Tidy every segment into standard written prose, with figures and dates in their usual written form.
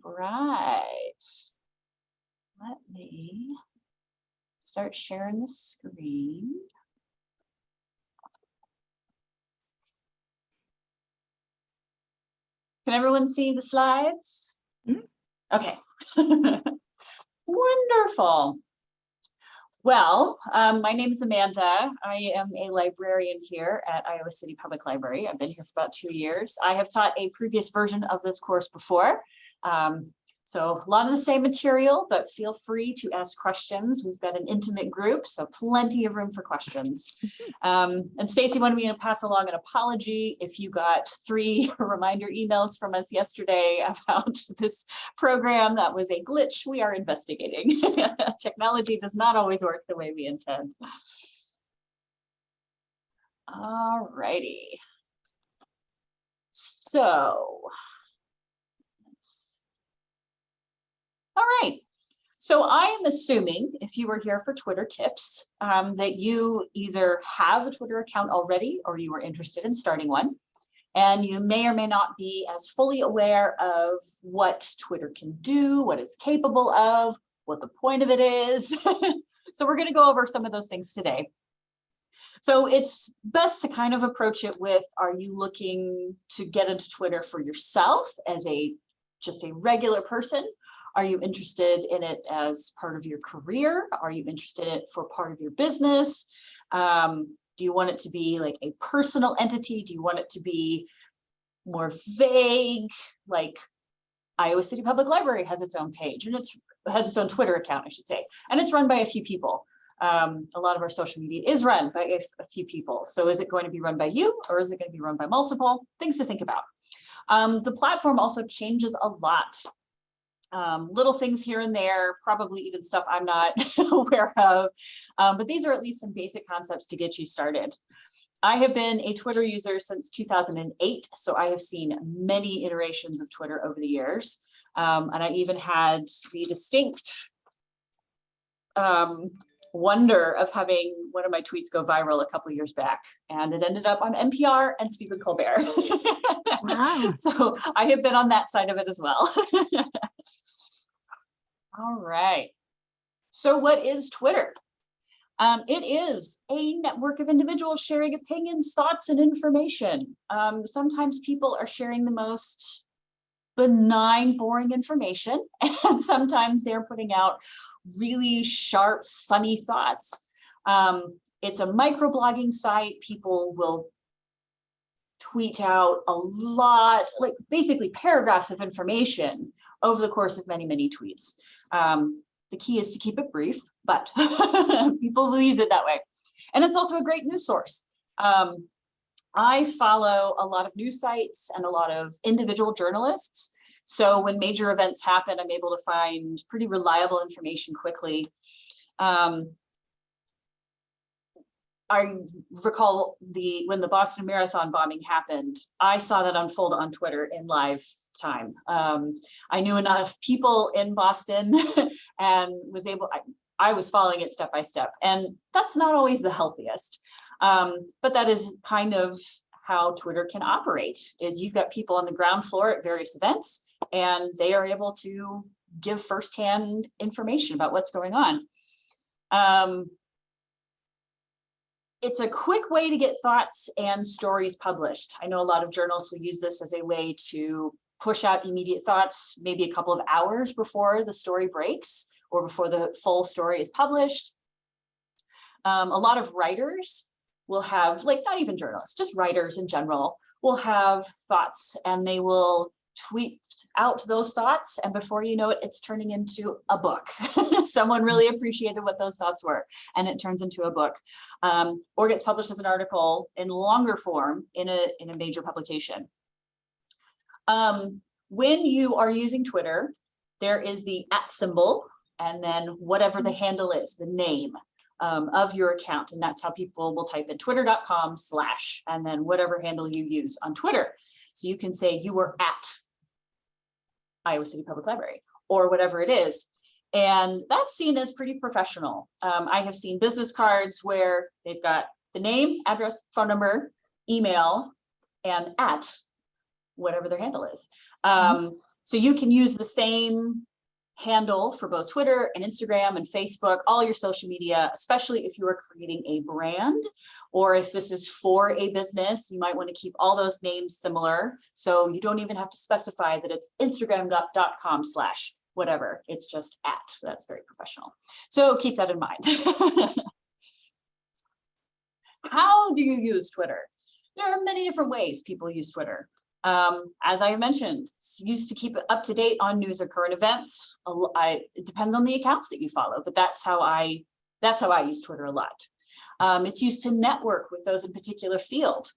right. Let me start sharing the screen. Can everyone see the slides? Mm-hmm. Okay. Wonderful. Well, my name is Amanda. I am a librarian here at Iowa City Public Library. I've been here for about 2 years. I have taught a previous version of this course before. So a lot of the same material, but feel free to ask questions. We've got an intimate group, so plenty of room for questions. And Stacy wanted me to pass along an apology if you got 3 reminder emails from us yesterday about this program. That was a glitch we are investigating. Technology does not always work the way we intend. All righty. So, all right. So I am assuming if you were here for Twitter tips, that you either have a Twitter account already or you are interested in starting one. And you may or may not be as fully aware of what Twitter can do, what it's capable of, what the point of it is. So we're going to go over some of those things today. So it's best to kind of approach it with, are you looking to get into Twitter for yourself as just a regular person? Are you interested in it as part of your career? Are you interested in it for part of your business? Do you want it to be like a personal entity? Do you want it to be more vague? Like Iowa City Public Library has its own page and it has its own Twitter account, I should say. And it's run by a few people. A lot of our social media is run by a few people. So is it going to be run by you or is it going to be run by multiple? Things to think about. The platform also changes a lot. Little things here and there, probably even stuff I'm not aware of, but these are at least some basic concepts to get you started. I have been a Twitter user since 2008, so I have seen many iterations of Twitter over the years, and I even had the distinct wonder of having one of my tweets go viral a couple of years back, and it ended up on NPR and Stephen Colbert. Wow. So I have been on that side of it as well. All right. So what is Twitter? It is a network of individuals sharing opinions, thoughts, and information. Sometimes people are sharing the most benign, boring information, and sometimes they're putting out really sharp, funny thoughts. It's a microblogging site. People will tweet out a lot, like basically paragraphs of information over the course of many, many tweets. The key is to keep it brief, but people will use it that way. And it's also a great news source. I follow a lot of news sites and a lot of individual journalists. So when major events happen, I'm able to find pretty reliable information quickly. I recall when the Boston Marathon bombing happened, I saw that unfold on Twitter in live time. I knew enough people in Boston and was able, I was following it step by step. And that's not always the healthiest. But that is kind of how Twitter can operate, is you've got people on the ground floor at various events, and they are able to give firsthand information about what's going on. It's a quick way to get thoughts and stories published. I know a lot of journalists will use this as a way to push out immediate thoughts, maybe a couple of hours before the story breaks or before the full story is published. A lot of writers will have, like, not even journalists, just writers in general, will have thoughts, and they will tweet out those thoughts, and before you know it, it's turning into a book. Someone really appreciated what those thoughts were, and it turns into a book, or gets published as an article in longer form in a major publication. When you are using Twitter, there is the @ symbol, and then whatever the handle is, the name of your account, and that's how people will type in twitter.com/ and then whatever handle you use on Twitter. So you can say you were at Iowa City Public Library or whatever it is. And that's seen as pretty professional. I have seen business cards where they've got the name, address, phone number, email, and @ whatever their handle is. So you can use the same handle for both Twitter and Instagram and Facebook, all your social media, especially if you are creating a brand, or if this is for a business, you might want to keep all those names similar. So you don't even have to specify that it's Instagram.com/ whatever, it's just @. That's very professional. So keep that in mind. How do you use Twitter? There are many different ways people use Twitter. As I mentioned, it's used to keep up to date on news or current events. It depends on the accounts that you follow, but that's how I use Twitter a lot. It's used to network with those in particular field.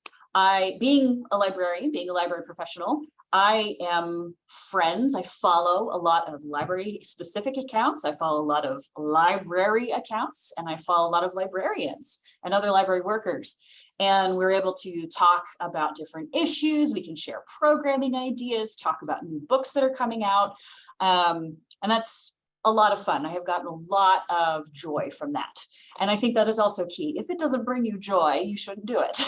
Being a librarian, being a library professional, I am friends. I follow a lot of library specific accounts. I follow a lot of library accounts, and I follow a lot of librarians and other library workers. And we're able to talk about different issues. We can share programming ideas, talk about new books that are coming out. And that's a lot of fun. I have gotten a lot of joy from that. And I think that is also key. If it doesn't bring you joy, you shouldn't do it.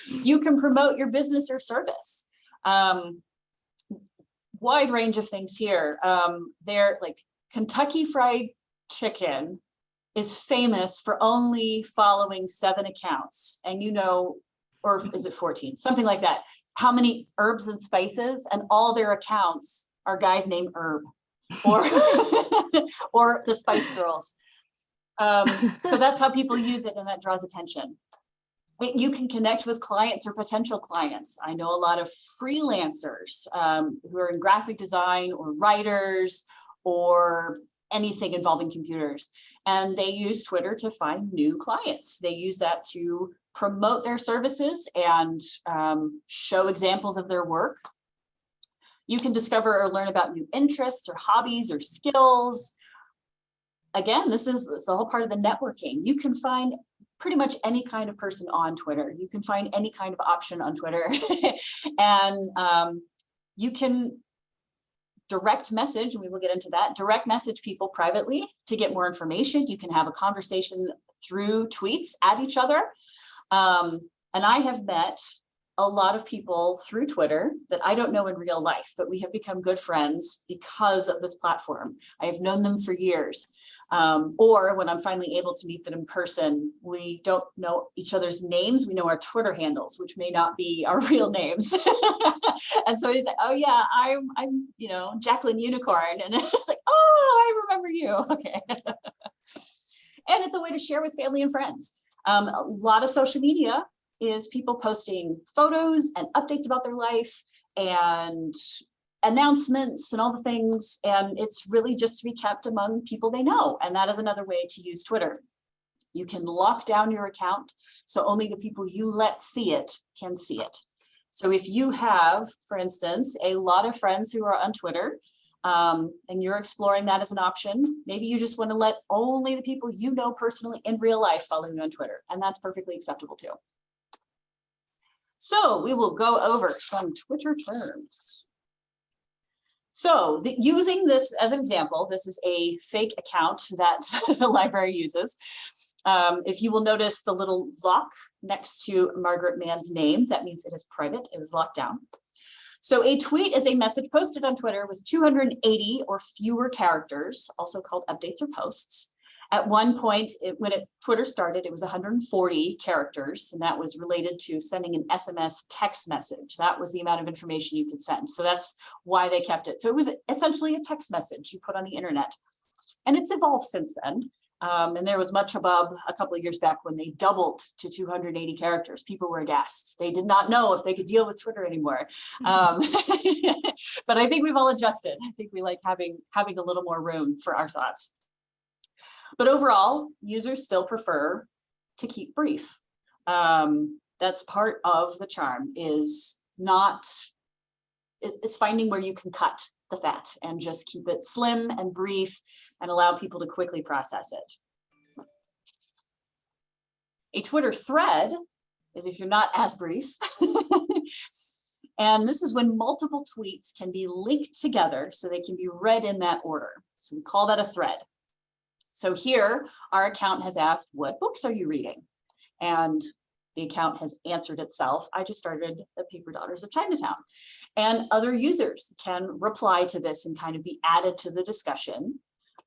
You can promote your business or service. Wide range of things here. They're like Kentucky Fried Chicken is famous for only following 7 accounts, and or is it 14, something like that, how many herbs and spices, and all their accounts are guys named Herb or or the Spice Girls. So that's how people use it, and that draws attention. You can connect with clients or potential clients. I know a lot of freelancers who are in graphic design or writers or anything involving computers, and they use Twitter to find new clients. They use that to promote their services and show examples of their work. You can discover or learn about new interests or hobbies or skills. Again, this is a whole part of the networking. You can find pretty much any kind of person on Twitter. You can find any kind of option on Twitter. And you can direct message, and we will get into that, direct message people privately to get more information. You can have a conversation through tweets at each other. And I have met a lot of people through Twitter that I don't know in real life, but we have become good friends because of this platform. I have known them for years. Or when I'm finally able to meet them in person, we don't know each other's names. We know our Twitter handles, which may not be our real names. And so he's like, oh yeah, I'm Jacqueline Unicorn. And it's like, oh, I remember you. Okay. And it's a way to share with family and friends. A lot of social media is people posting photos and updates about their life and announcements and all the things, and it's really just to be kept among people they know. And that is another way to use Twitter. You can lock down your account so only the people you let see it can see it. So if you have, for instance, a lot of friends who are on Twitter, and you're exploring that as an option, maybe you just want to let only the people you know personally in real life follow you on Twitter, and that's perfectly acceptable too. So we will go over some Twitter terms. So using this as an example, this is a fake account that the library uses. If you will notice the little lock next to Margaret Mann's name, that means it is private, it is locked down. So a tweet is a message posted on Twitter with 280 or fewer characters, also called updates or posts. At one point, when Twitter started, it was 140 characters, and that was related to sending an SMS text message. That was the amount of information you could send. So that's why they kept it. So it was essentially a text message you put on the internet. And it's evolved since then. And there was much above a couple of years back when they doubled to 280 characters. People were aghast. They did not know if they could deal with Twitter anymore. But I think we've all adjusted. I think we like having a little more room for our thoughts. But overall, users still prefer to keep brief. That's part of the charm, is finding where you can cut the fat and just keep it slim and brief and allow people to quickly process it. A Twitter thread is if you're not as brief. And this is when multiple tweets can be linked together so they can be read in that order. So we call that a thread. So here, our account has asked, what books are you reading? And the account has answered itself. I just started The Paper Daughters of Chinatown. And other users can reply to this and kind of be added to the discussion.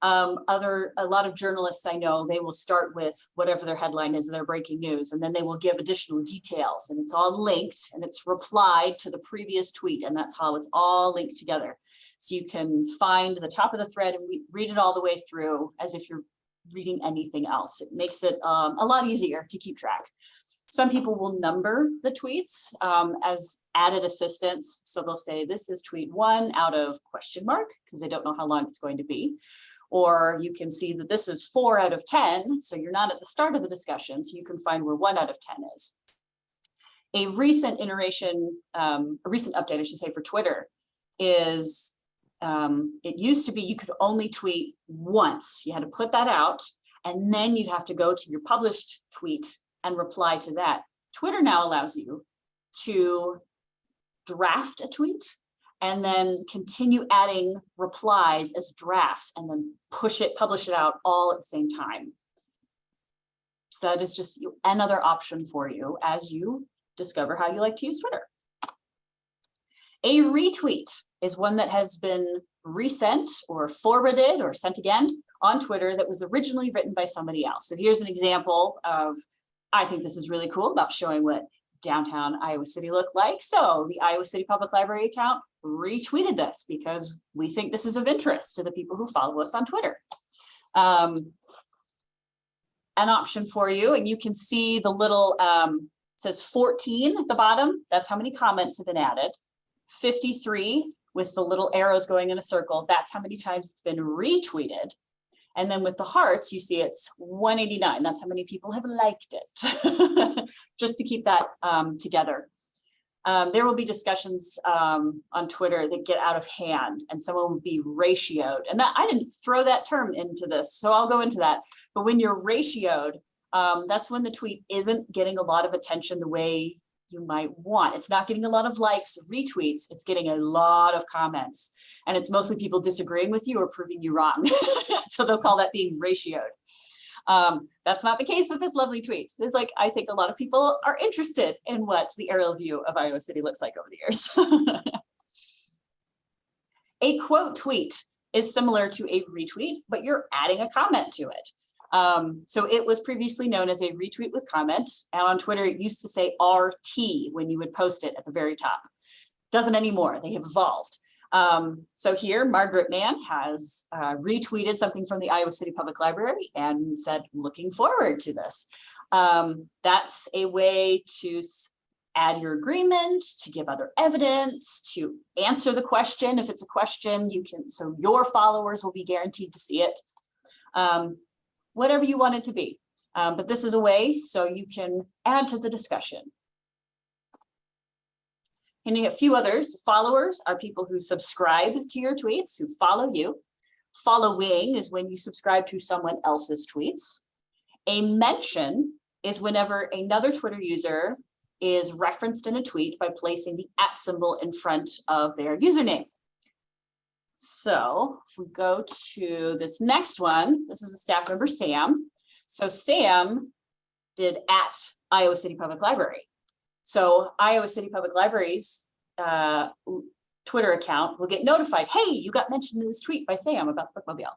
A lot of journalists I know, they will start with whatever their headline is, their breaking news, and then they will give additional details, and it's all linked and it's replied to the previous tweet, and that's how it's all linked together. So you can find the top of the thread and read it all the way through as if you're reading anything else. It makes it a lot easier to keep track. Some people will number the tweets as added assistance. So they'll say, this is tweet 1 out of question mark, because they don't know how long it's going to be. Or you can see that this is 4 out of 10. So you're not at the start of the discussion. So you can find where 1 out of 10 is. A recent iteration, a recent update, I should say, for Twitter is it used to be you could only tweet once. You had to put that out, and then you'd have to go to your published tweet and reply to that. Twitter now allows you to draft a tweet and then continue adding replies as drafts and then publish it out all at the same time. So that is just another option for you as you discover how you like to use Twitter. A retweet is one that has been resent or forwarded or sent again on Twitter that was originally written by somebody else. So here's an example of, I think this is really cool, about showing what downtown Iowa City looked like. So the Iowa City Public Library account retweeted this because we think this is of interest to the people who follow us on Twitter. An option for you, and you can see the little, says 14 at the bottom. That's how many comments have been added. 53 with the little arrows going in a circle. That's how many times it's been retweeted. And then with the hearts, you see it's 189. That's how many people have liked it, just to keep that together. There will be discussions on Twitter that get out of hand, and someone will be ratioed. And that, I didn't throw that term into this, so I'll go into that. But when you're ratioed, that's when the tweet isn't getting a lot of attention the way you might want. It's not getting a lot of likes, retweets, it's getting a lot of comments. And it's mostly people disagreeing with you or proving you wrong. So they'll call that being ratioed. That's not the case with this lovely tweet. It's like, I think a lot of people are interested in what the aerial view of Iowa City looks like over the years. A quote tweet is similar to a retweet, but you're adding a comment to it. So it was previously known as a retweet with comment, and on Twitter it used to say RT when you would post it at the very top. Doesn't anymore, they have evolved. So here, Margaret Mann has retweeted something from the Iowa City Public Library and said, looking forward to this. That's a way to add your agreement, to give other evidence, to answer the question. If it's a question, you can, so your followers will be guaranteed to see it. Whatever you want it to be. But this is a way so you can add to the discussion. And a few others. Followers are people who subscribe to your tweets, who follow you. Following is when you subscribe to someone else's tweets. A mention is whenever another Twitter user is referenced in a tweet by placing the @ symbol in front of their username. So if we go to this next one, this is a staff member, Sam. So Sam did @ Iowa City Public Library. So Iowa City Public Library's Twitter account will get notified, hey, you got mentioned in this tweet by Sam about the bookmobile.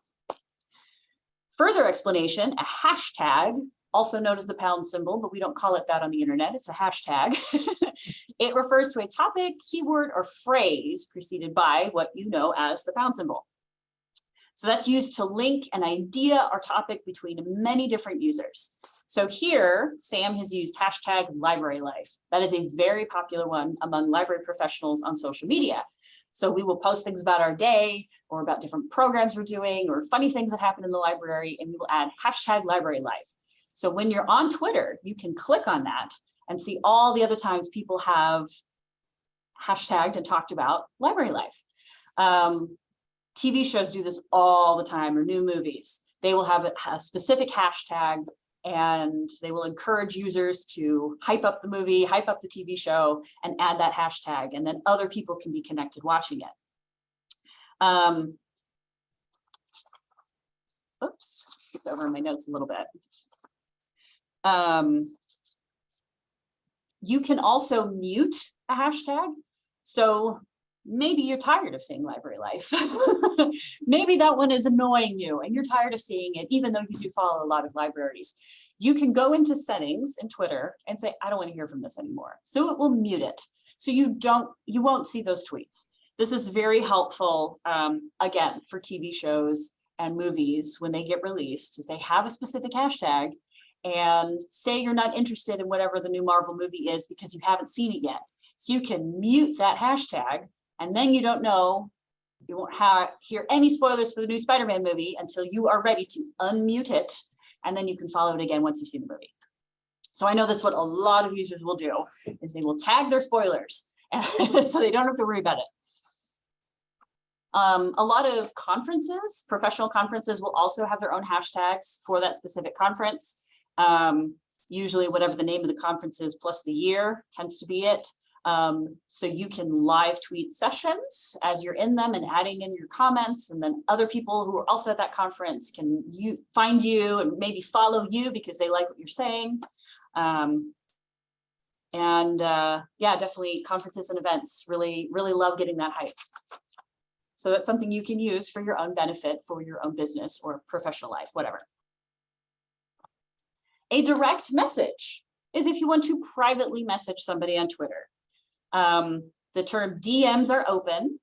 Further explanation, a hashtag, also known as the pound symbol, but we don't call it that on the internet, it's a hashtag. It refers to a topic, keyword, or phrase preceded by what you know as the pound symbol. So that's used to link an idea or topic between many different users. So here, Sam has used hashtag library life. That is a very popular one among library professionals on social media. So we will post things about our day or about different programs we're doing or funny things that happen in the library, and we will add hashtag library life. So when you're on Twitter, you can click on that and see all the other times people have hashtagged and talked about library life. TV shows do this all the time, or new movies. They will have a specific hashtag, and they will encourage users to hype up the movie, hype up the TV show, and add that hashtag, and then other people can be connected watching it. Oops, skip over my notes a little bit. You can also mute a hashtag. So maybe you're tired of seeing library life. Maybe that one is annoying you and you're tired of seeing it, even though you do follow a lot of libraries. You can go into settings in Twitter and say, I don't want to hear from this anymore. So it will mute it. So you won't see those tweets. This is very helpful, again, for TV shows and movies when they get released, is they have a specific hashtag, and say you're not interested in whatever the new Marvel movie is because you haven't seen it yet. So you can mute that hashtag, and then you don't know, you won't hear any spoilers for the new Spider-Man movie until you are ready to unmute it, and then you can follow it again once you've seen the movie. So I know that's what a lot of users will do, is they will tag their spoilers so they don't have to worry about it. A lot of conferences, professional conferences, will also have their own hashtags for that specific conference. Usually whatever the name of the conference is plus the year tends to be it. So you can live tweet sessions as you're in them and adding in your comments, and then other people who are also at that conference can find you and maybe follow you because they like what you're saying. Yeah, definitely conferences and events really love getting that hype. So that's something you can use for your own benefit, for your own business or professional life, whatever. A direct message is if you want to privately message somebody on Twitter. The term DMs are open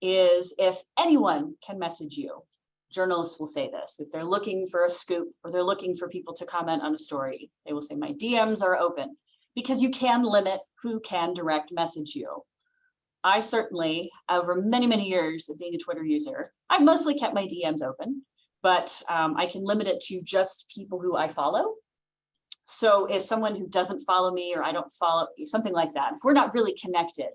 is if anyone can message you. Journalists will say this. If they're looking for a scoop or they're looking for people to comment on a story, they will say my DMs are open, because you can limit who can direct message you. I certainly, over many years of being a Twitter user, I've mostly kept my DMs open, but I can limit it to just people who I follow. So if someone who doesn't follow me, or I don't follow, something like that, if we're not really connected,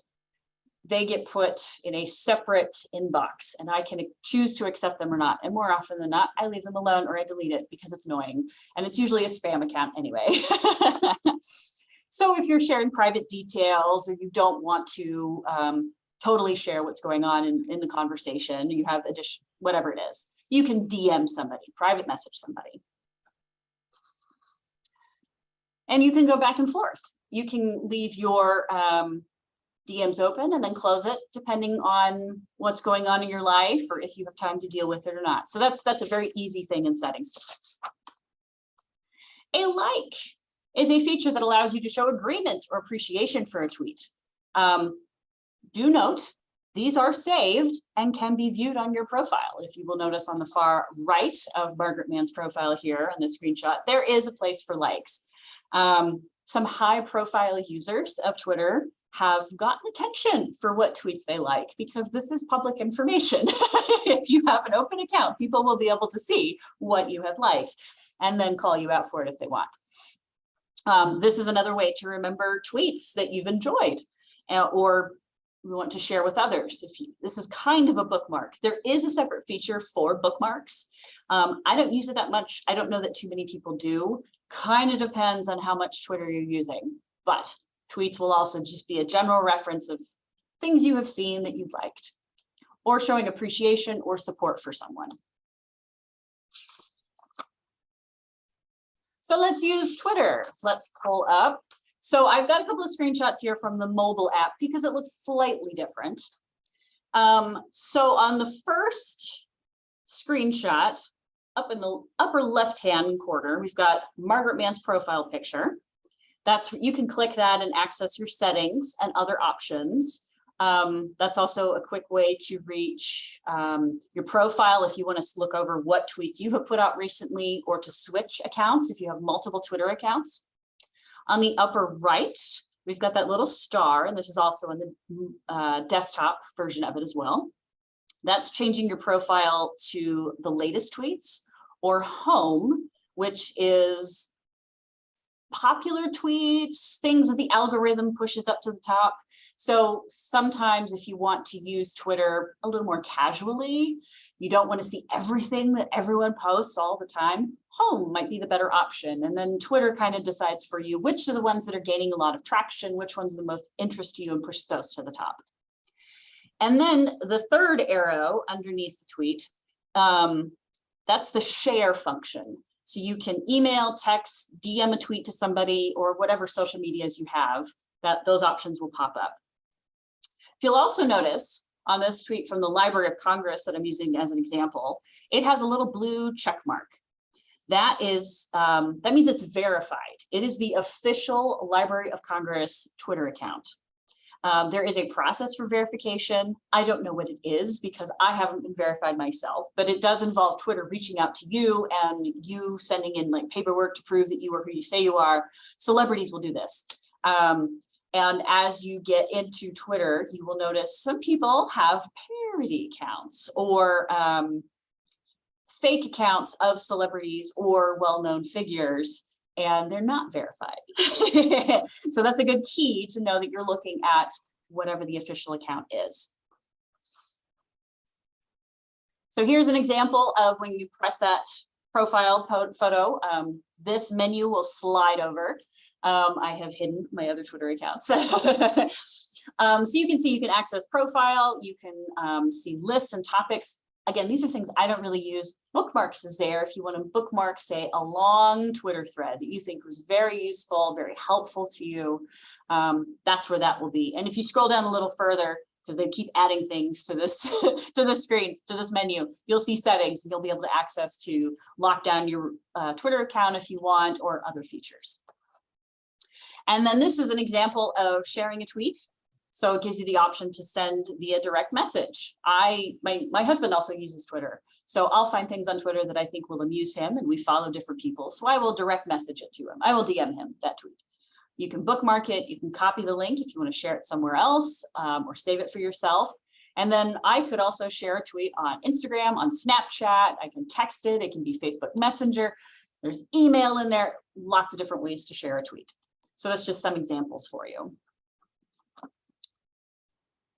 they get put in a separate inbox and I can choose to accept them or not. And more often than not, I leave them alone or I delete it because it's annoying. And it's usually a spam account anyway. So if you're sharing private details or you don't want to totally share what's going on in the conversation, you have whatever it is, you can DM somebody, private message somebody. And you can go back and forth. You can leave your DMs open and then close it depending on what's going on in your life or if you have time to deal with it or not. So that's a very easy thing in settings to fix. A like is a feature that allows you to show agreement or appreciation for a tweet. Do note, these are saved and can be viewed on your profile. If you will notice on the far right of Margaret Mann's profile here on the screenshot, there is a place for likes. Some high profile users of Twitter have gotten attention for what tweets they like, because this is public information. If you have an open account, people will be able to see what you have liked and then call you out for it if they want. This is another way to remember tweets that you've enjoyed or we want to share with others. This is kind of a bookmark. There is a separate feature for bookmarks. I don't use it that much. I don't know that too many people do. Kind of depends on how much Twitter you're using, but tweets will also just be a general reference of things you have seen that you've liked, or showing appreciation or support for someone. So let's use Twitter. Let's pull up. So I've got a couple of screenshots here from the mobile app because it looks slightly different. So on the first screenshot, up in the upper left-hand corner, we've got Margaret Mann's profile picture. You can click that and access your settings and other options. That's also a quick way to reach your profile if you want to look over what tweets you have put out recently, or to switch accounts if you have multiple Twitter accounts. On the upper right, we've got that little star, and this is also in the desktop version of it as well. That's changing your profile to the latest tweets, or home, which is popular tweets, things that the algorithm pushes up to the top. So sometimes if you want to use Twitter a little more casually, you don't want to see everything that everyone posts all the time, home might be the better option. And then Twitter kind of decides for you which are the ones that are gaining a lot of traction, which one's the most interest to you, and pushes those to the top. And then the third arrow underneath the tweet, that's the share function. So you can email, text, DM a tweet to somebody, or whatever social medias you have, those options will pop up. You'll also notice on this tweet from the Library of Congress that I'm using as an example, it has a little blue check mark. That is, that means it's verified. It is the official Library of Congress Twitter account. There is a process for verification. I don't know what it is because I haven't been verified myself, but it does involve Twitter reaching out to you and you sending in like paperwork to prove that you are who you say you are. Celebrities will do this. And as you get into Twitter, you will notice some people have parody accounts or fake accounts of celebrities or well-known figures, and they're not verified. So that's a good key to know that you're looking at whatever the official account is. So here's an example of when you press that profile photo, this menu will slide over. I have hidden my other Twitter accounts. So you can see, you can access profile, you can see lists and topics. Again, these are things I don't really use. Bookmarks is there if you want to bookmark, say, a long Twitter thread that you think was very useful, very helpful to you. That's where that will be. And if you scroll down a little further, because they keep adding things to this to the screen, to this menu, you'll see settings and you'll be able to access to lock down your Twitter account if you want, or other features. And then this is an example of sharing a tweet. So it gives you the option to send via direct message. My husband also uses Twitter. So I'll find things on Twitter that I think will amuse him, and we follow different people. So I will direct message it to him. I will DM him that tweet. You can bookmark it. You can copy the link if you want to share it somewhere else, or save it for yourself. And then I could also share a tweet on Instagram, on Snapchat. I can text it. It can be Facebook Messenger. There's email in there, lots of different ways to share a tweet. So that's just some examples for you.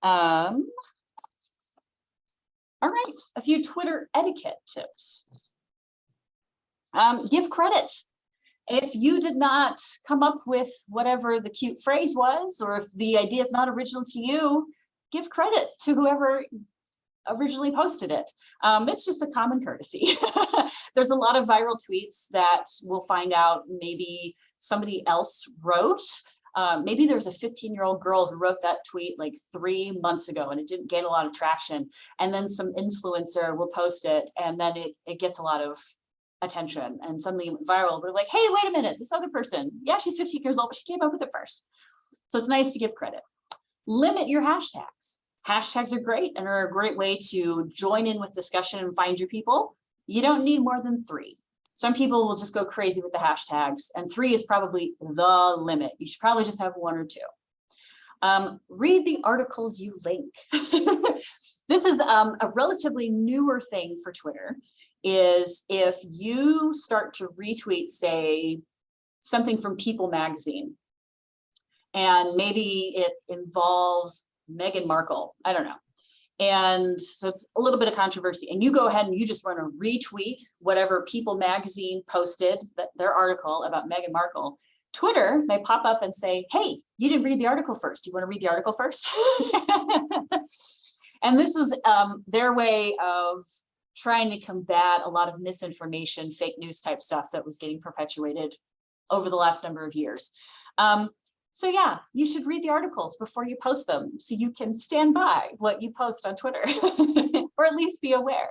All right, a few Twitter etiquette tips. Give credit. If you did not come up with whatever the cute phrase was, or if the idea is not original to you, give credit to whoever originally posted it. It's just a common courtesy. There's a lot of viral tweets that we'll find out maybe somebody else wrote. Maybe there's a 15-year-old girl who wrote that tweet like 3 months ago and it didn't get a lot of traction. And then some influencer will post it and then it gets a lot of attention and suddenly it went viral. We're like, hey, wait a minute, this other person, yeah, she's 15 years old, but she came up with it first. So it's nice to give credit. Limit your hashtags. Hashtags are great and are a great way to join in with discussion and find your people. You don't need more than 3. Some people will just go crazy with the hashtags, and 3 is probably the limit. You should probably just have 1 or 2. Read the articles you link. This is a relatively newer thing for Twitter, is if you start to retweet, say, something from People magazine, and maybe it involves Meghan Markle, I don't know. And so it's a little bit of controversy, and you go ahead and you just run a retweet, whatever People magazine posted, their article about Meghan Markle. Twitter may pop up and say, hey, you didn't read the article first. You want to read the article first? And this was their way of trying to combat a lot of misinformation, fake news type stuff that was getting perpetuated over the last number of years. So yeah, you should read the articles before you post them so you can stand by what you post on Twitter, or at least be aware.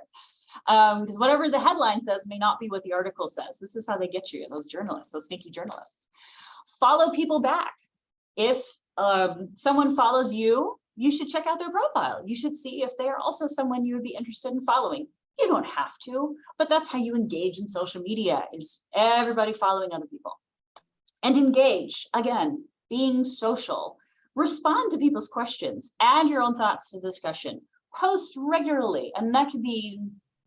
Because whatever the headline says may not be what the article says. This is how they get you, those journalists, those sneaky journalists. Follow people back. If someone follows you, you should check out their profile. You should see if they are also someone you would be interested in following. You don't have to, but that's how you engage in social media, is everybody following other people. And engage, again, being social. Respond to people's questions, add your own thoughts to the discussion, post regularly, and that could be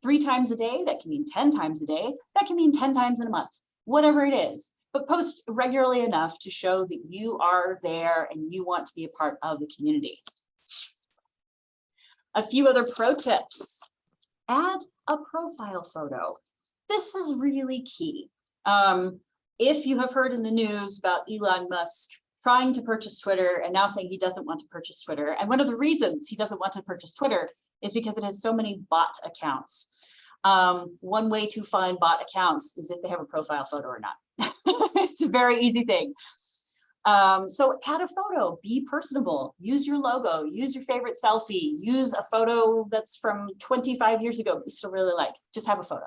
3 times a day, that can mean 10 times a day, that can mean 10 times in a month, whatever it is, but post regularly enough to show that you are there and you want to be a part of the community. A few other pro tips. Add a profile photo. This is really key. If you have heard in the news about Elon Musk trying to purchase Twitter and now saying he doesn't want to purchase Twitter, and one of the reasons he doesn't want to purchase Twitter is because it has so many bot accounts. One way to find bot accounts is if they have a profile photo or not. It's a very easy thing. So add a photo, be personable, use your logo, use your favorite selfie, use a photo that's from 25 years ago, you still really like, just have a photo.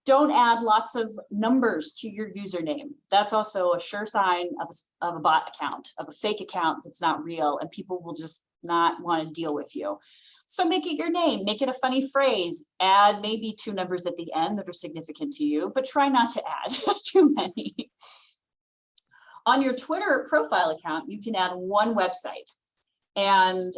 Don't add lots of numbers to your username. That's also a sure sign of a bot account, of a fake account that's not real, and people will just not want to deal with you. So make it your name, make it a funny phrase, add maybe 2 numbers at the end that are significant to you, but try not to add too many. On your Twitter profile account, you can add 1 website. And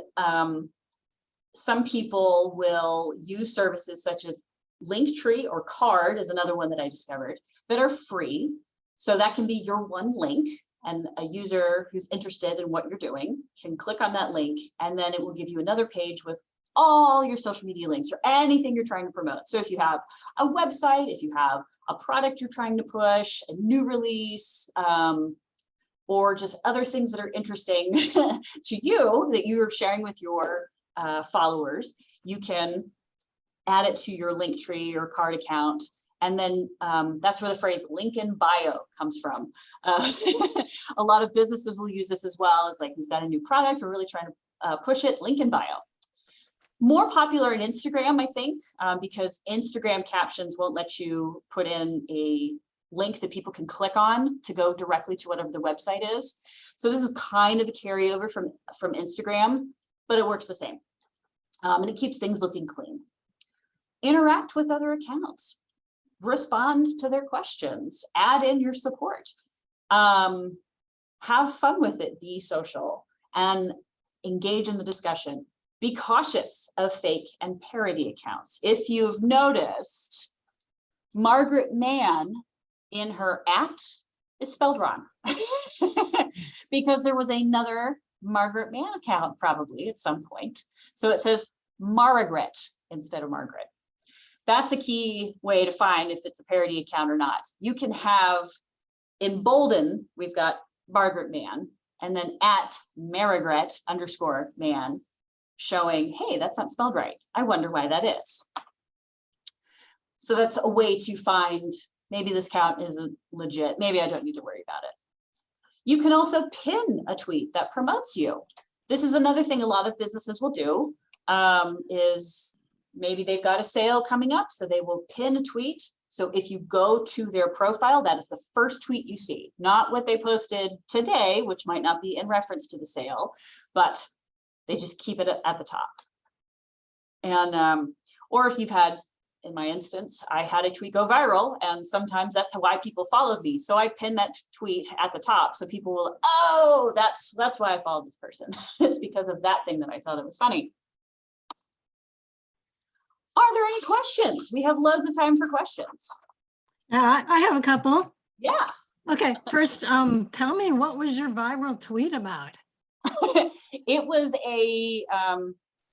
some people will use services such as Linktree or Card is another one that I discovered that are free. So that can be your 1 link, and a user who's interested in what you're doing can click on that link, and then it will give you another page with all your social media links or anything you're trying to promote. So if you have a website, if you have a product you're trying to push, a new release, or just other things that are interesting to you that you're sharing with your followers, you can add it to your Linktree or Card account. And then that's where the phrase link in bio comes from. A lot of businesses will use this as well. It's like, we've got a new product, we're really trying to push it, link in bio. More popular in Instagram, I think, because Instagram captions won't let you put in a link that people can click on to go directly to whatever the website is. So this is kind of the carryover from Instagram, but it works the same. And it keeps things looking clean. Interact with other accounts, respond to their questions, add in your support, have fun with it, be social, and engage in the discussion. Be cautious of fake and parody accounts. If you've noticed, Margaret Mann in her is spelled wrong because there was another Margaret Mann account probably at some point. So it says Margaret instead of Margaret. That's a key way to find if it's a parody account or not. You can have in bolden, we've got Margaret Mann, and then at Margaret_Mann showing, hey, that's not spelled right. I wonder why that is. So that's a way to find, maybe this account isn't legit. Maybe I don't need to worry about it. You can also pin a tweet that promotes you. This is another thing a lot of businesses will do, is maybe they've got a sale coming up, so they will pin a tweet. So if you go to their profile, that is the first tweet you see, not what they posted today, which might not be in reference to the sale, but they just keep it at the top. And, or if you've had, in my instance, I had a tweet go viral, and sometimes that's why people followed me. So I pinned that tweet at the top, so people will, oh, that's why I followed this person. It's because of that thing that I saw that was funny. Are there any questions? We have loads of time for questions. I have a couple. Yeah. Okay, first, tell me, what was your viral tweet about? It was a,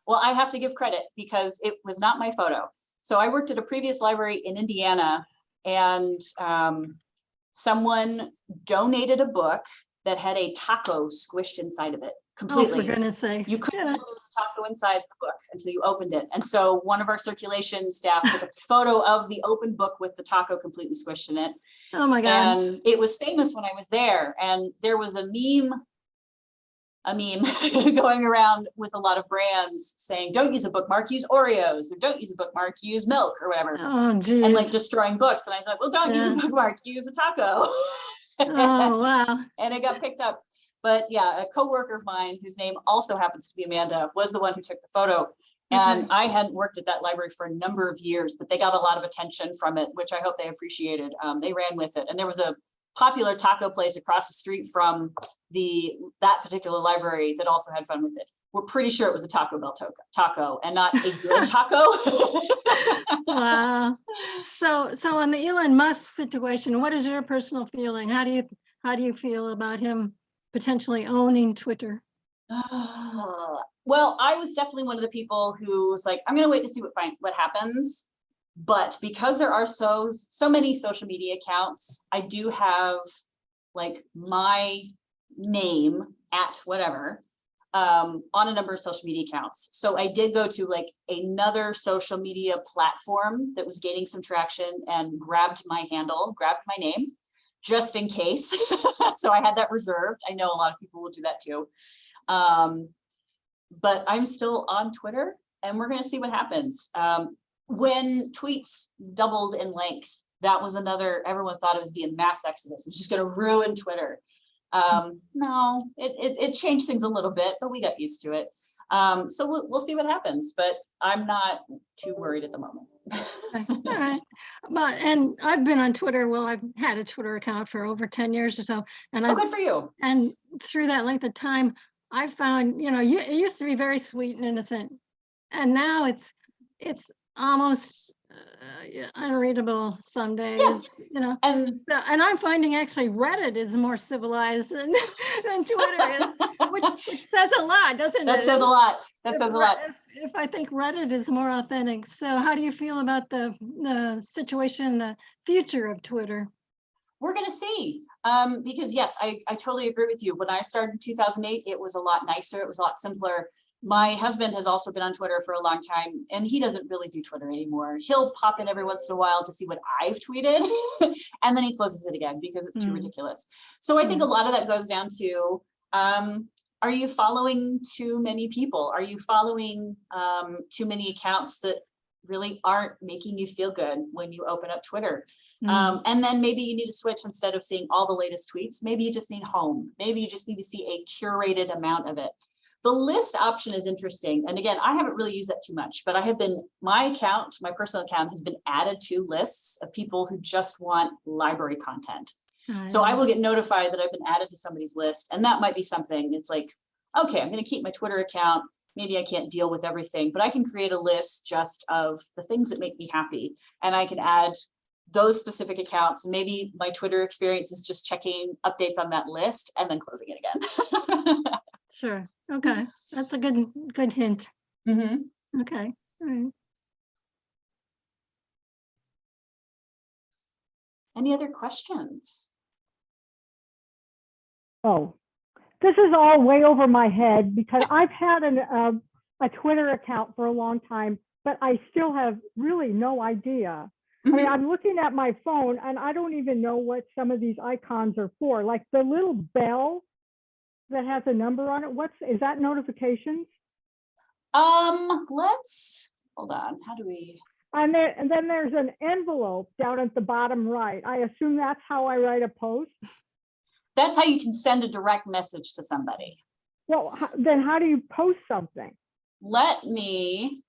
well, I have to give credit because it was not my photo. So I worked at a previous library in Indiana, and someone donated a book that had a taco squished inside of it completely. Oh, for goodness sakes. You couldn't tell there was a taco inside the book until you opened it. And so one of our circulation staff took a photo of the open book with the taco completely squished in it. Oh my God. And it was famous when I was there. And there was a meme going around with a lot of brands saying, don't use a bookmark, use Oreos, or don't use a bookmark, use milk or whatever. Oh, geez. And like destroying books. And I thought, well, don't use a bookmark, use a taco. Oh, wow. And it got picked up. But yeah, a coworker of mine whose name also happens to be Amanda was the one who took the photo. And I hadn't worked at that library for a number of years, but they got a lot of attention from it, which I hope they appreciated. They ran with it. And there was a popular taco place across the street from that particular library that also had fun with it. We're pretty sure it was a Taco Bell taco and not a good taco. Wow. So on the Elon Musk situation, what is your personal feeling? How do you feel about him potentially owning Twitter? Well, I was definitely one of the people who was like, I'm going to wait to see what happens. But because there are so many social media accounts, I do have like my name at whatever on a number of social media accounts. So I did go to like another social media platform that was gaining some traction and grabbed my handle, grabbed my name. just in case. So I had that reserved. I know a lot of people will do that too. But I'm still on Twitter, and we're going to see what happens. When tweets doubled in length, that was another, everyone thought it was being mass exodus. It was just going to ruin Twitter. No, it changed things a little bit, but we got used to it. So we'll see what happens, but I'm not too worried at the moment. All right. But, and I've been on Twitter. Well, I've had a Twitter account for over 10 years or so. And Oh, good for you. and through that length of time, I found, it used to be very sweet and innocent. And now it's almost unreadable some days, And and I'm finding actually Reddit is more civilized than Twitter is, which says a lot, doesn't it? that says a lot. That says a lot. If I think Reddit is more authentic. So how do you feel about the situation, the future of Twitter? We're going to see. Because yes, I totally agree with you. When I started in 2008, it was a lot nicer. It was a lot simpler. My husband has also been on Twitter for a long time, and he doesn't really do Twitter anymore. He'll pop in every once in a while to see what I've tweeted, and then he closes it again because it's too ridiculous. So I think a lot of that goes down to, are you following too many people? Are you following too many accounts that really aren't making you feel good when you open up Twitter? And then maybe you need to switch. Instead of seeing all the latest tweets, maybe you just need home. Maybe you just need to see a curated amount of it. The list option is interesting. And again, I haven't really used that too much, but my personal account has been added to lists of people who just want library content. So I will get notified that I've been added to somebody's list. And that might be something. It's like, okay, I'm going to keep my Twitter account. Maybe I can't deal with everything, but I can create a list just of the things that make me happy. And I can add those specific accounts. Maybe my Twitter experience is just checking updates on that list and then closing it again. Sure. Okay. That's a good hint. Mm-hmm. Okay. All right. Any other questions? Oh, this is all way over my head because I've had a Twitter account for a long time, but I still have really no idea. I mean, I'm looking at my phone and I don't even know what some of these icons are for. Like the little bell that has a number on it. Is that notifications? Let's hold on. How do we? And then there's an envelope down at the bottom right. I assume that's how I write a post. That's how you can send a direct message to somebody. Well, then how do you post something? Let me.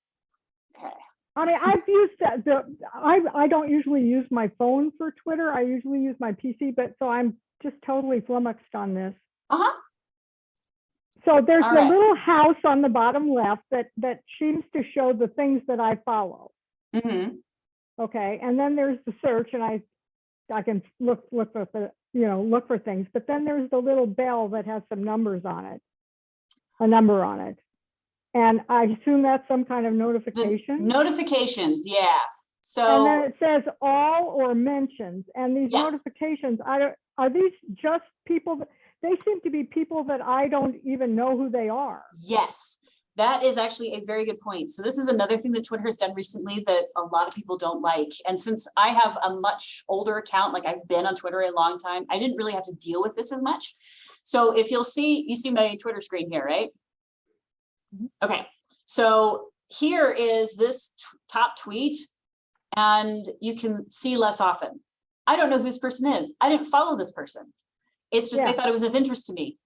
Okay. I mean, I've used that. I don't usually use my phone for Twitter. I usually use my PC, but so I'm just totally flummoxed on this. So there's the little house on the bottom left that seems to show the things that I follow. Okay, and then there's the search, and I can look for things. But then there's the little bell that has some numbers on it, a number on it, and I assume that's some kind of notification. Notifications, yeah. So and then it says all or mentions, and these notifications, are these just people? They seem to be people that I don't even know who they are. Yes, that is actually a very good point. So this is another thing that Twitter has done recently that a lot of people don't like. And since I have a much older account, like I've been on Twitter a long time, I didn't really have to deal with this as much. So if you see my Twitter screen here, right? Okay, so here is this top tweet, and you can see less often. I don't know who this person is. I didn't follow this person. It's just they thought it was of interest to me.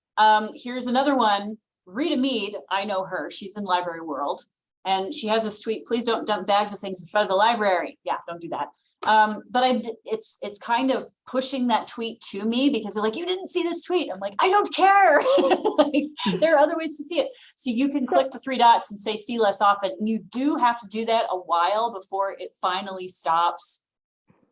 Here's another one. Rita Mead, I know her. She's in library world. And she has this tweet, please don't dump bags of things in front of the library. Yeah, don't do that. But it's kind of pushing that tweet to me because they're like, you didn't see this tweet. I'm like, I don't care. Like, there are other ways to see it. So you can click the three dots and say see less often. And you do have to do that a while before it finally stops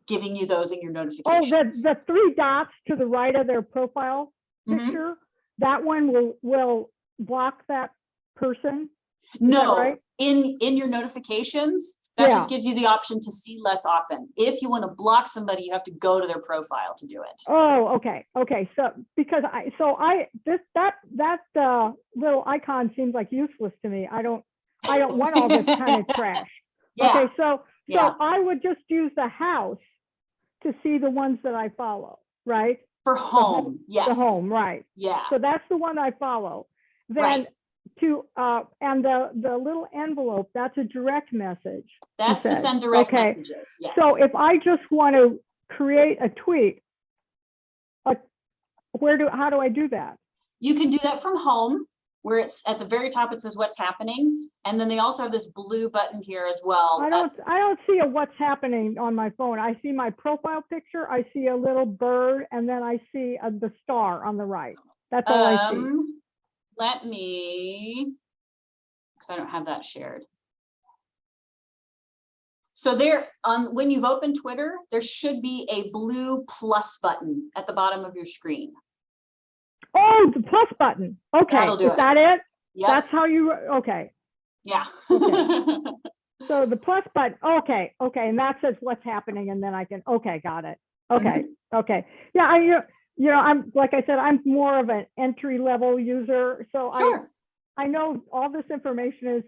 giving you those in your notifications. Oh, the three dots to the right of their profile picture, that one will block that person? No, right? in your notifications, that just gives you the option to see less often. If you want to block somebody, you have to go to their profile to do it. Oh, okay. So because that little icon seems like useless to me. I don't want all this kind of trash. Okay, so I would just use the house to see the ones that I follow. right? For home, yes. The home, right. Yeah, So that's the one I follow. Then right. and the little envelope, that's a direct message. That's to said. send direct Okay. messages, yes. So if I just want to create a tweet, how do I do that? You can do that from home, where it's at the very top, it says what's happening. And then they also have this blue button here as well. I don't see a what's happening on my phone. I see my profile picture, I see a little bird, and then I see the star on the right. That's all I see. Let me, because I don't have that shared. So there, when you've opened Twitter, there should be a blue plus button at the bottom of your screen. Oh, the plus button. Okay, That'll do is that it? Yep. That's how you, okay. Yeah. Okay. So the plus button, okay, and that says what's happening, and then I can, okay, got it. Okay, okay. Yeah, you know, I'm, like I said, I'm more of an entry-level user, so Sure. I know all this information is,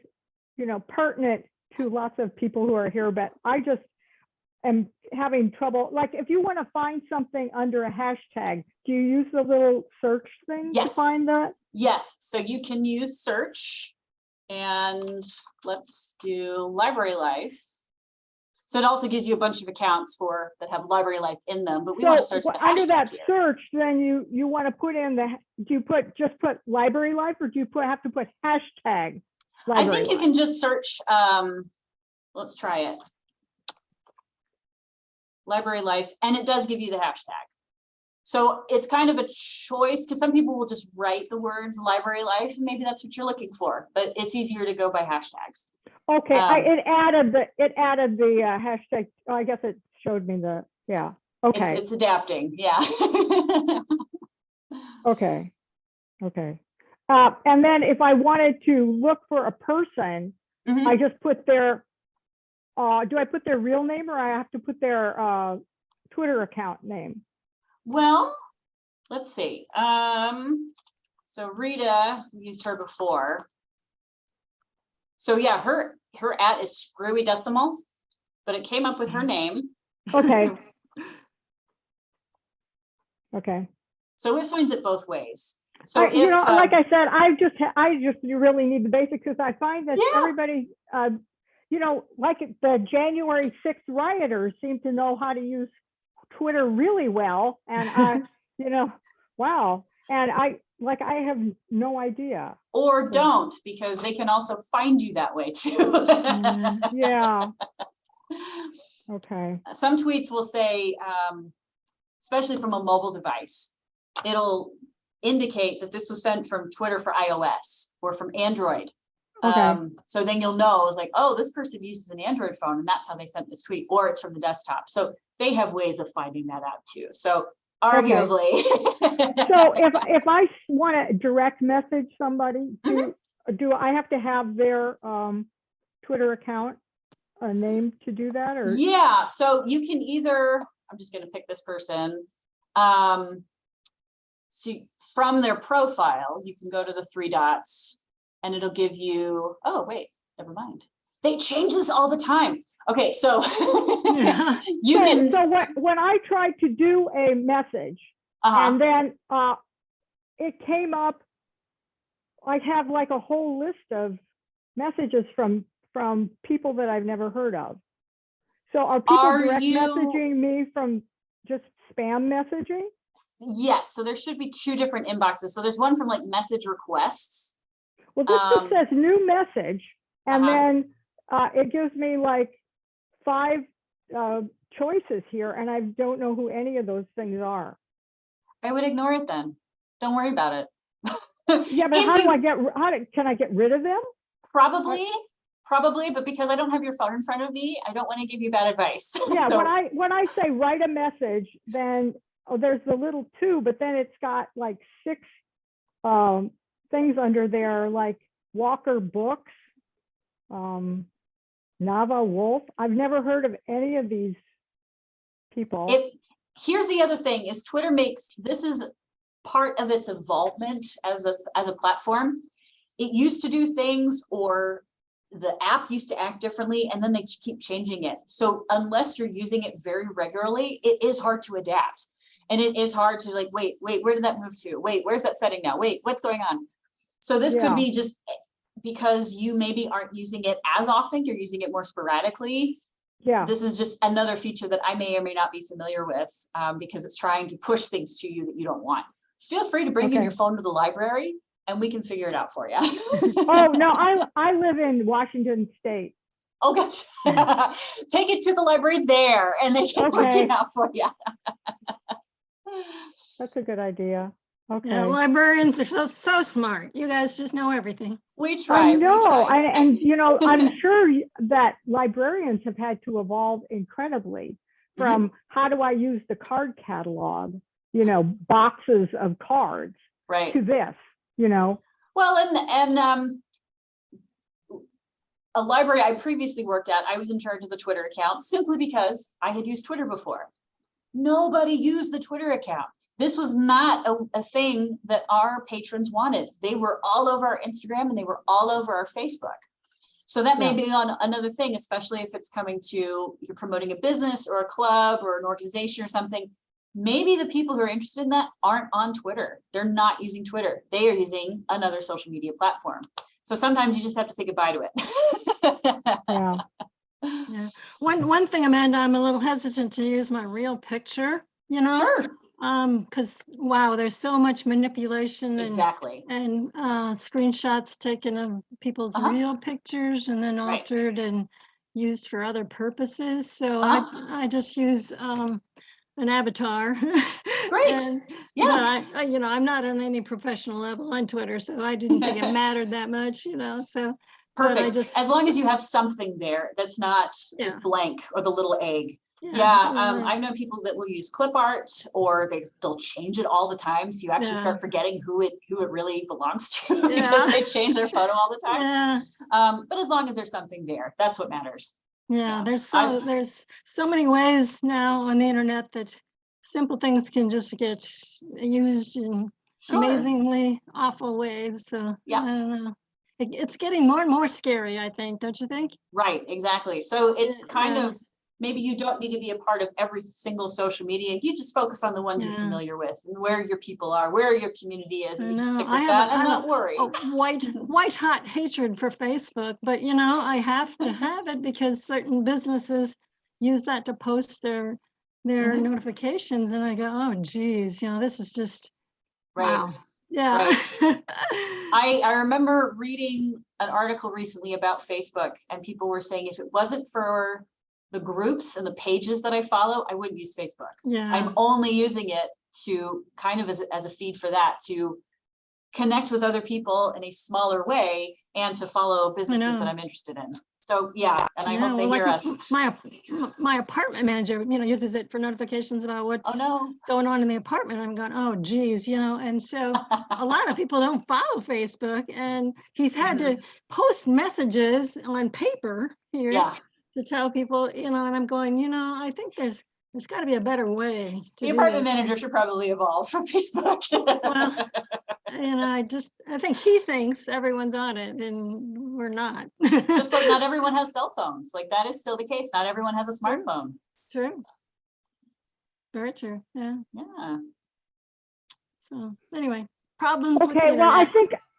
you know, pertinent to lots of people who are here, but I just am having trouble. Like, if you want to find something under a hashtag, do you use the little search thing to find that? Yes, so you can use search, and let's do library life. So it also gives you a bunch of accounts that have library life in them, but we want to search the hashtag under that here. search, then you want to put in do you just put library life, or do you have to put hashtag library I think you life? can just search, let's try it. Library life, and it does give you the hashtag. So it's kind of a choice, because some people will just write the words library life, and maybe that's what you're looking for, but it's easier to go by hashtags. Okay, it added the hashtag. Oh, I guess it showed me yeah. Okay. It's adapting, yeah. Okay. And then if I wanted to look for a person, I just put their, do I put their real name, or I have to put their Twitter account name? Well, let's see. So Rita, we used her before. So yeah, her @ is screwy decimal, but it came up with her name. Okay. Okay. So it finds it both ways. So you know, like I said, I just really need the basics, because I find that everybody, you know, like the January 6th rioters seem to know how to use Twitter really well, and you know, wow, and I have no idea. Or don't, because they can also find you that way too. Yeah. Okay. Some tweets will say, especially from a mobile device, it'll indicate that this was sent from Twitter for iOS or from Android. Okay. So then you'll know, it's like, oh, this person uses an Android phone, and that's how they sent this tweet, or it's from the desktop. So they have ways of finding that out too. So arguably. Okay. So if I want to direct message somebody, do I have to have their Twitter account name to do that? Or yeah, so you can either, I'm just going to pick this person. So from their profile, you can go to the 3 dots, and it'll give you, oh wait, never mind. They change this all the time. Okay, so you can. So when I tried to do a message, and then it came up, I have like a whole list of messages from people that I've never heard of. So are people direct messaging me from just spam messaging? Yes, so there should be 2 different inboxes. So there's one from like message requests. Well, this just says new message, and then it gives me like 5 choices here, and I don't know who any of those things are. I would ignore it then. Don't worry about it. Yeah, but can I get rid of them? Probably, but because I don't have your phone in front of me, I don't want to give you bad advice. Yeah, so, when I say write a message, then there's the little 2, but then it's got like 6 things under there, like Walker Books, Nava Wolf. I've never heard of any of these people. Here's the other thing is Twitter this is part of its involvement as a platform. It used to do things, or the app used to act differently, and then they keep changing it. So unless you're using it very regularly, it is hard to adapt. And it is hard to like, wait, where did that move to? Wait, where's that setting now? Wait, what's going on? So this could be just because you maybe aren't using it as often, you're using it more sporadically. Yeah. This is just another feature that I may or may not be familiar with because it's trying to push things to you that you don't want. Feel free to bring in your phone to the library and we can figure it out for you. Oh, no, I live in Washington State. Oh, gosh. Take it to the library there and they can work it out for you. That's a good idea. Okay. Yeah, librarians are so smart. You guys just know everything. We try. I know, we try. and you know, I'm sure that librarians have had to evolve incredibly from how do I use the card catalog, you know, boxes of cards, right, to this, you know. Well, and a library I previously worked at, I was in charge of the Twitter account simply because I had used Twitter before. Nobody used the Twitter account. This was not a thing that our patrons wanted. They were all over our Instagram and they were all over our Facebook. So that may be on another thing, especially if it's coming to, you're promoting a business or a club or an organization or something. Maybe the people who are interested in that aren't on Twitter. They're not using Twitter. They are using another social media platform. So sometimes you just have to say goodbye to it. Yeah. Yeah. One thing, Amanda, I'm a little hesitant to use my real picture, you know? Sure. Because wow, there's so much manipulation Exactly. and screenshots taken of people's real pictures and then altered and used for other purposes. So I just use an avatar. Great. But I you know, I'm not on any professional level on Twitter, so I didn't think it mattered that much, you know. So perfect. As long as you have something there that's not just blank or the little egg. I've known people that will use clip art or they'll change it all the time. So you actually start forgetting who it really belongs to because they change their photo all the time. But as long as there's something there, that's what matters. There's so many ways now on the internet that simple things can just get used in amazingly awful ways. So I don't know. It's getting more and more scary, I think, don't you think? Right, exactly. So it's kind of, maybe you don't need to be a part of every single social media. You just focus on the ones you're familiar with and where your people are, where your community is, and you just stick with that and not worry. White hot hatred for Facebook, but you know, I have to have it because certain businesses use that to post their notifications, and I go, oh geez, you know, this is just wow. Yeah. Right. I remember reading an article recently about Facebook, and people were saying if it wasn't for the groups and the pages that I follow, I wouldn't use Facebook. I'm only using it to kind of as a feed for that, to connect with other people in a smaller way and to follow businesses that I'm interested in. So and I hope they hear us. My apartment manager, you know, uses it for notifications about what's going on in the apartment. I'm going, oh geez, you know, and so a lot of people don't follow Facebook, and he's had to post messages on paper here to tell people, you know, and I'm going, you know, I think there's got to be a better way to the apartment manager should probably evolve from Facebook. Well, you know, I think he thinks everyone's on it and we're not. Just like not everyone has cell phones. Like that is still the case. Not everyone has a smartphone. True. Very true. Yeah. So anyway, problems with the internet. Well,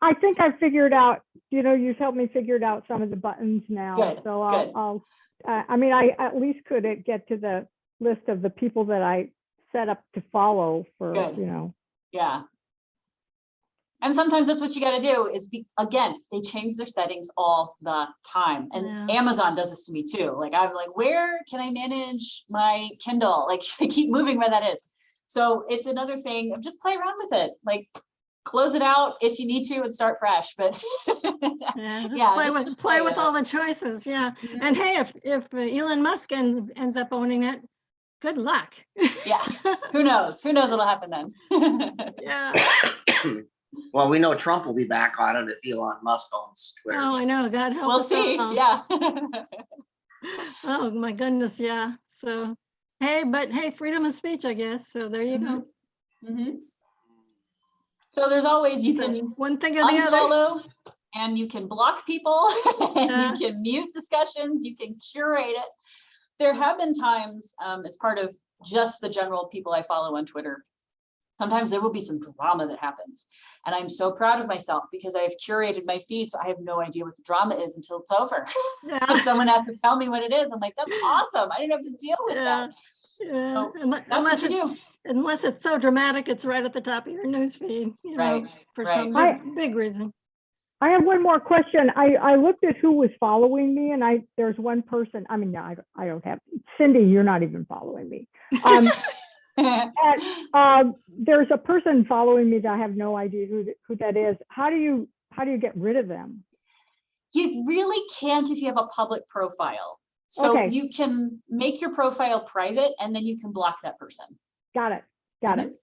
I think I figured out, you know, you've helped me figure out some of the buttons now. Good. So I'll I mean, I at least could get to the list of the people that I set up to follow for, you know. Yeah. And sometimes that's what you got to do is again, they change their settings all the time. And Amazon does this to me too. Like, I'm like, where can I manage my Kindle? Like, I keep moving where that is. So it's another thing of just play around with it. Like, close it out if you need to and start fresh. But just play with all the choices. Yeah. And hey, if Elon Musk ends up owning it, good luck. Who knows? Who knows what'll happen then? Well, we know Trump will be back on it if Elon Musk owns Twitter. Oh, I know. God help us. We'll see. Oh my goodness. Yeah. So, hey, freedom of speech, I guess. So there you go. So there's always, you can one thing or the other, and you can block people, and you can mute discussions, you can curate it. there have been times, as part of just the general people I follow on Twitter, sometimes there will be some drama that happens. And I'm so proud of myself because I have curated my feed, so I have no idea what the drama is until it's over. Yeah. And someone has to tell me what it is. I'm like, that's awesome. I didn't have to deal with that. Yeah. So that's Unless what you do. unless it's so dramatic, it's right at the top of your newsfeed, you know, Right, for right. some big reason. I have one more question. I looked at who was following me, and there's one person. I mean, no, I don't have Cindy. You're not even following me. And there's a person following me that I have no idea who that is. How do you get rid of them? You really can't if you have a public profile. So Okay. you can make your profile private and then you can block that person. Got it.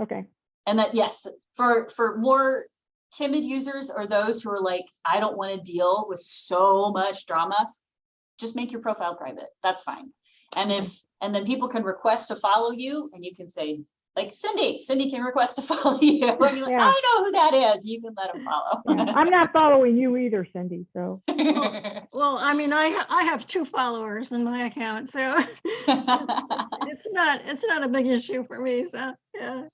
Okay. And that, yes, for more timid users or those who are like, I don't want to deal with so much drama, just make your profile private. That's fine. And then people can request to follow you and you can say, like Cindy can request to follow you. And you're like, Yeah. I know who that is. You can let them follow. Yeah. I'm not following you either, Cindy. So Well, I mean, I have 2 followers in my account, so it's not a big issue for me. So yeah.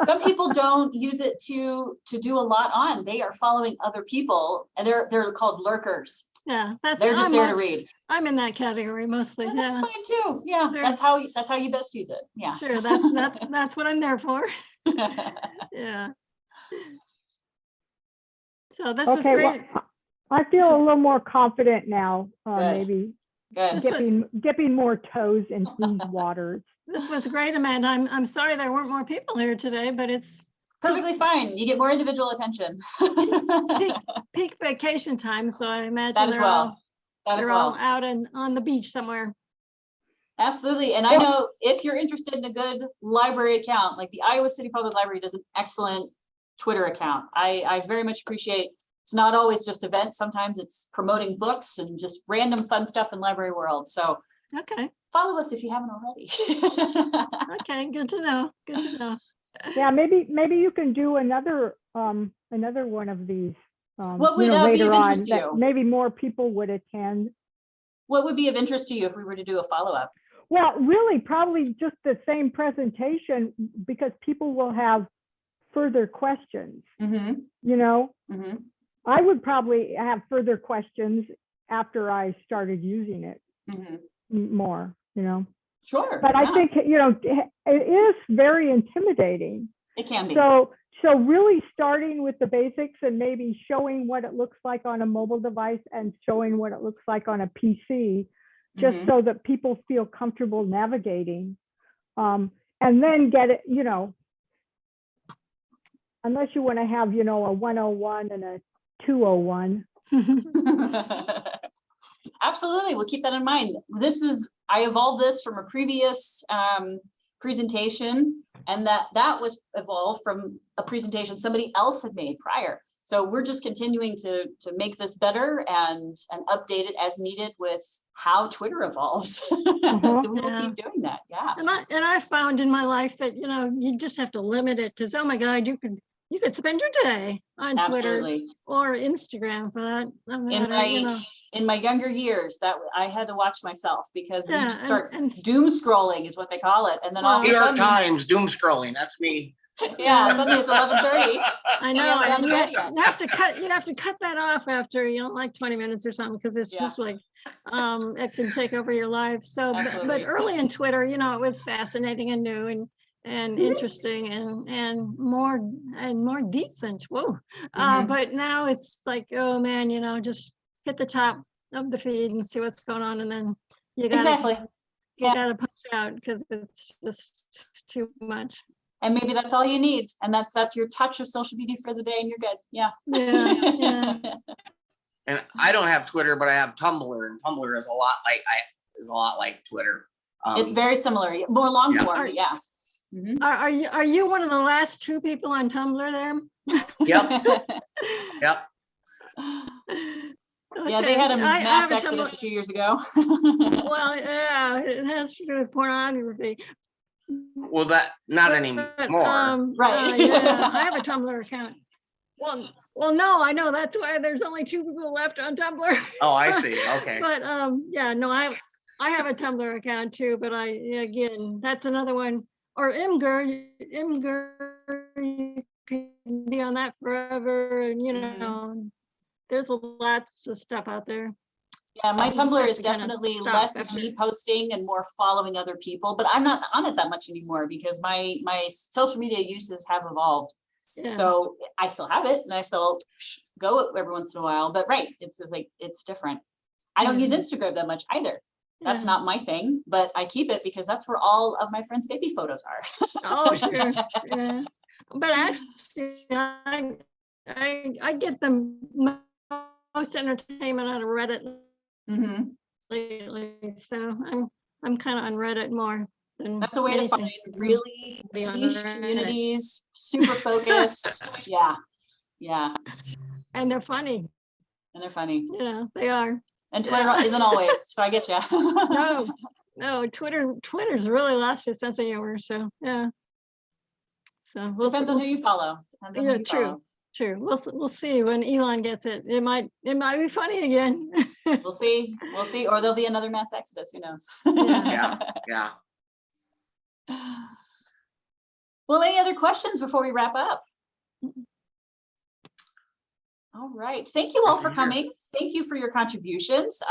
Some people don't use it to do a lot on. They are following other people and they're called lurkers. Yeah, They're just there to read. I'm in that category mostly. And that's Yeah, fine too. Yeah, Sure. that's how you best use it. Yeah. sure. That's what I'm there for. Yeah. So this was okay. great. Well, I feel a little more confident now. Good. Maybe Good. dipping more toes in these waters. This was great, Amanda. I'm sorry there weren't more people here today, but it's Perfectly fine. You get more individual attention. peak vacation time, so I imagine That as well. they're all out and on the beach somewhere. Absolutely. And I know if you're interested in a good library account, like the Iowa City Public Library does an excellent Twitter account. I very much appreciate, it's not always just events. Sometimes it's promoting books and just random fun stuff in library world. So Okay. follow us if you haven't already. Okay. Good to know. Good to know. Yeah, maybe you can do another one of these. What would you know, be later of on interest to that you? maybe more people would attend. What would be of interest to you if we were to do a follow-up? Well, really, probably just the same presentation because people will have further questions. Mm-hmm. You know, Mm-hmm. I would probably have further questions after I started using it Mm-hmm. more. You know, Sure. but yeah, I think it is very intimidating. it can be. So really starting with the basics and maybe showing what it looks like on a mobile device and showing what it looks like on a PC, just Mhm. so that people feel comfortable navigating. And then get it, you know, unless you want to have, you know, a 101 and a 201. Absolutely. We'll keep that in mind. I evolved this from a previous presentation, and that was evolved from a presentation somebody else had made prior. So we're just continuing to make this better and update it as needed with how Twitter evolves. So we will keep doing that. Yeah. And I found in my life that, you know, you just have to limit it because, oh my God, you could spend your day on Absolutely. Twitter or Instagram for that matter, you know. In my younger years, that I had to watch myself because you Yeah, just start and doom scrolling is what they call it, and then all of New a York sudden, Times, doom scrolling, that's me. yeah, suddenly it's 11:30. I know, haven't and done it yet. you have to cut that off after, you know, like 20 minutes or something, because it's just like it can take over your life. So but Absolutely. early in Twitter, you know, it was fascinating and new and interesting and more decent. Whoa. But now it's like, oh man, you know, just hit the top of the feed and see what's going on, and then you gotta gotta punch out because it's just too much. And maybe that's all you need, and that's your touch of social media for the day, and you're good. Yeah. Yeah. And I don't have Twitter, but I have Tumblr, and Tumblr is a lot like Twitter. It's very similar, more long form, but yeah. Are you one of the last 2 people on Tumblr there? Yep. Yep. Yeah, they had a mass exodus a few years ago. Well, yeah, it has to do with pornography. Well, not anymore. Right. Yeah, I have a Tumblr account. Well, Well, no, I know, that's why there's only 2 people left on Tumblr. Oh, I see. Okay. But yeah, no, I have a Tumblr account too, but again, that's another one. Or Imgur, you can be on that forever, and you know, there's lots of stuff out there. Yeah, my You just Tumblr have is to kinda definitely stop less of after. me posting and more following other people, but I'm not on it that much anymore because my social media uses have evolved. Yeah. So I still have it and I still go every once in a while, but right, it's just like, it's different. I don't use Yeah. Instagram that much either. That's Yeah. not my thing, but I keep it because that's where all of my friends' baby photos are. Oh, sure. Yeah. But actually, I get the most entertainment out of Reddit Mhm. lately, so I'm kind of on Reddit more than That's a way to anything. find really Be on niche Reddit. communities, super focused. Yeah, yeah, And they're funny, and they're funny. you know, they are. And Twitter Yeah. isn't always, so I get you. No, Twitter's really lost its sense of humor, so yeah. So Depends on who you follow. Depends on who Yeah, you true. follow. True. We'll see when Elon gets it. It might be funny again. We'll see. We'll see. Or there'll be another mass exodus. Who knows? Yeah. Yeah. Well, any other questions before we wrap up? All right. Thank you all for coming. Thank you for your contributions.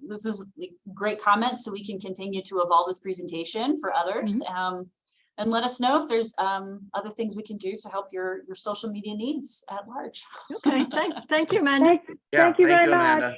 This is great comments, so we can continue to evolve this presentation for others. And let us know if there's other things we can do to help your social media needs at large. Okay. Thank you, Amanda. Thank you very much. Amanda.